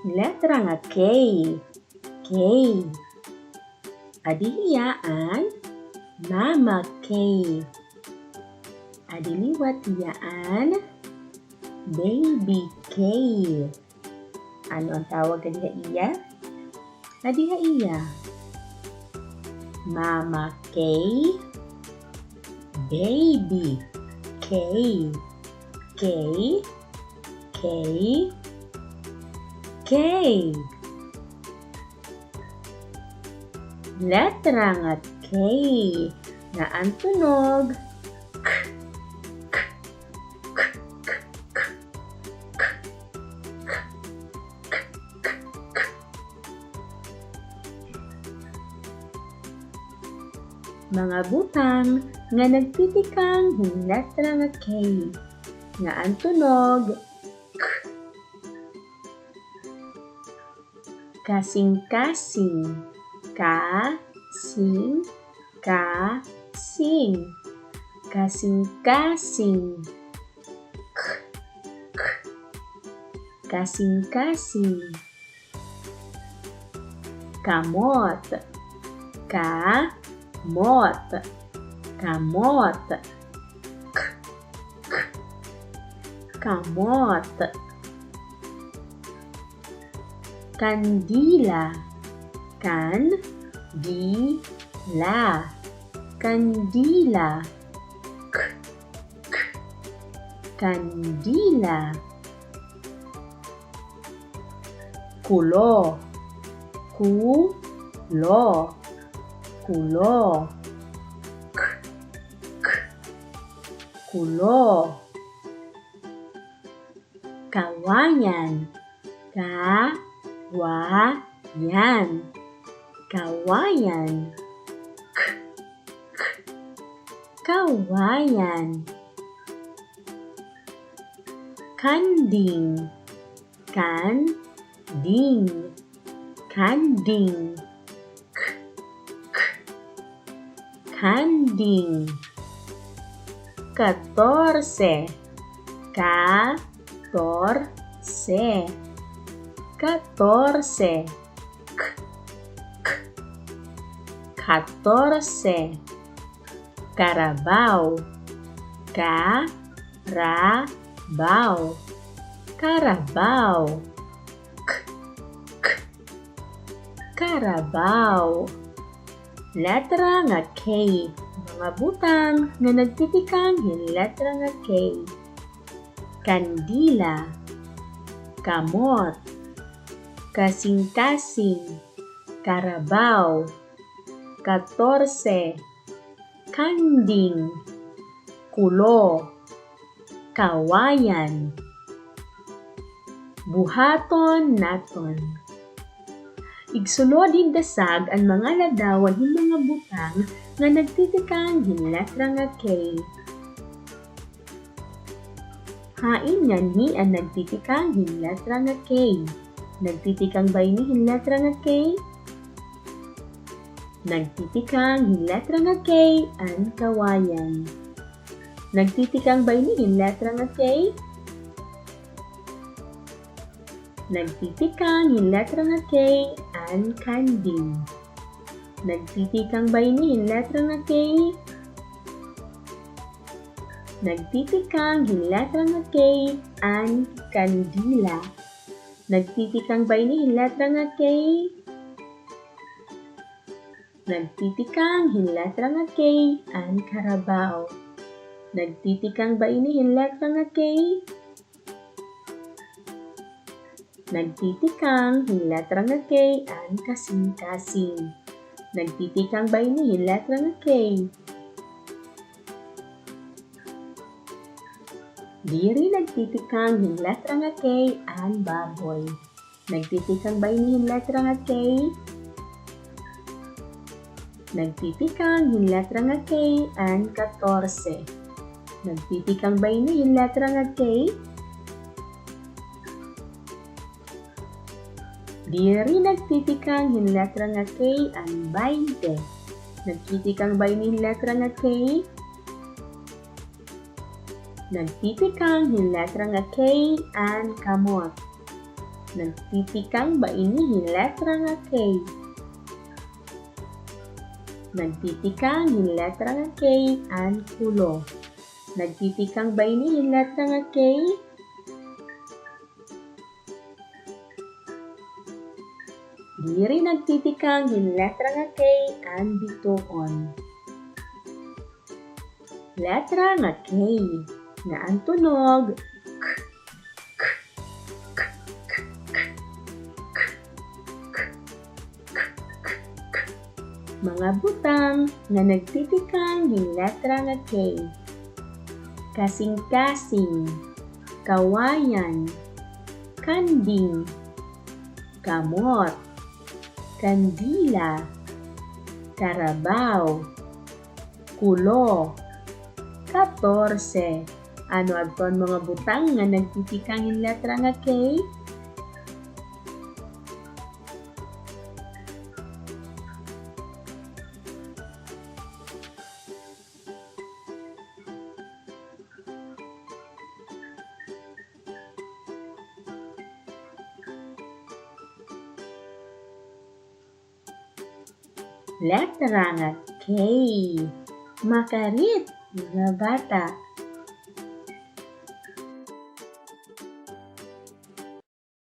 Letra nga K. K. Adihiyaan, Mama K. Adiliwatiyaan, Baby K. Ano ang tawag kadiha iya? Kadiha iya. Mama K, Baby K. K, K, K. Letra nga K na ang tunog K, K, K, K, K, K, K, K, K, K. Mga butang nga nagtitikang letra nga K nga ang tunog K. Kasing-kasing, kasing, kasing, kasing-kasing, K, K, kasing-kasing. Kamot, kamot, kamot, K, K, kamot. Kandila, kandila, kandila, K, K, kandila. Kulo, kulo, kulo, K, K, kulo. Kawayan, kawayan, kawayan, K, K, kawayan. Kanding, kanding, kanding, K, K, kanding. 14, 14, 14, K, K, 14. Carabao, carabao, carabao, K, K, carabao. Letra nga K. Mga butang nga nagtitikang letra nga K. Kandila, kamot, kasing-kasing, Carabao, 14, kanding, kulo, kawayan. Buhaton naton. Igsulod dasag ang mga ladawan ng mga butang nga nagtitikang letra nga K. Hain nga ni ang nagtitikang letra nga K. Nagtitikang ba ini letra nga K? Nagtitikang letra nga K ang kawayan. Nagtitikang ba ini letra nga K? Nagtitikang letra nga K ang kanding. Nagtitikang ba ini letra nga K? Nagtitikang letra nga K ang kandila. Nagtitikang ba ini letra nga K? Nagtitikang letra nga K ang Carabao. Nagtitikang ba ini letra nga K? Nagtitikang letra nga K ang kasing-kasing. Nagtitikang ba ini letra nga K? Diri nagtitikang letra nga K ang baboy. Nagtitikang ba ini letra nga K? Nagtitikang letra nga K ang 14. Nagtitikang ba ini letra nga K? Diri nagtitikang letra nga K ang 20. Nagtitikang ba ini letra nga K? Nagtitikang letra nga K ang kamot. Nagtitikang bainihin letra nga K. Nagtitikang hin letra nga K an kulo. Nagtitikang bainihin letra nga K. Diri nagtitikang hin letra nga K an bituon. Letra nga K nga ang tunog mga butang nga nagtitikang hin letra nga K. Kasing-kasing, kawayan, kanding, kamot, kandila, karabaw, kulo, 14. Ano adton mga butang nga nagtitikang hin letra nga K? Letra nga K. Makarit nga bata.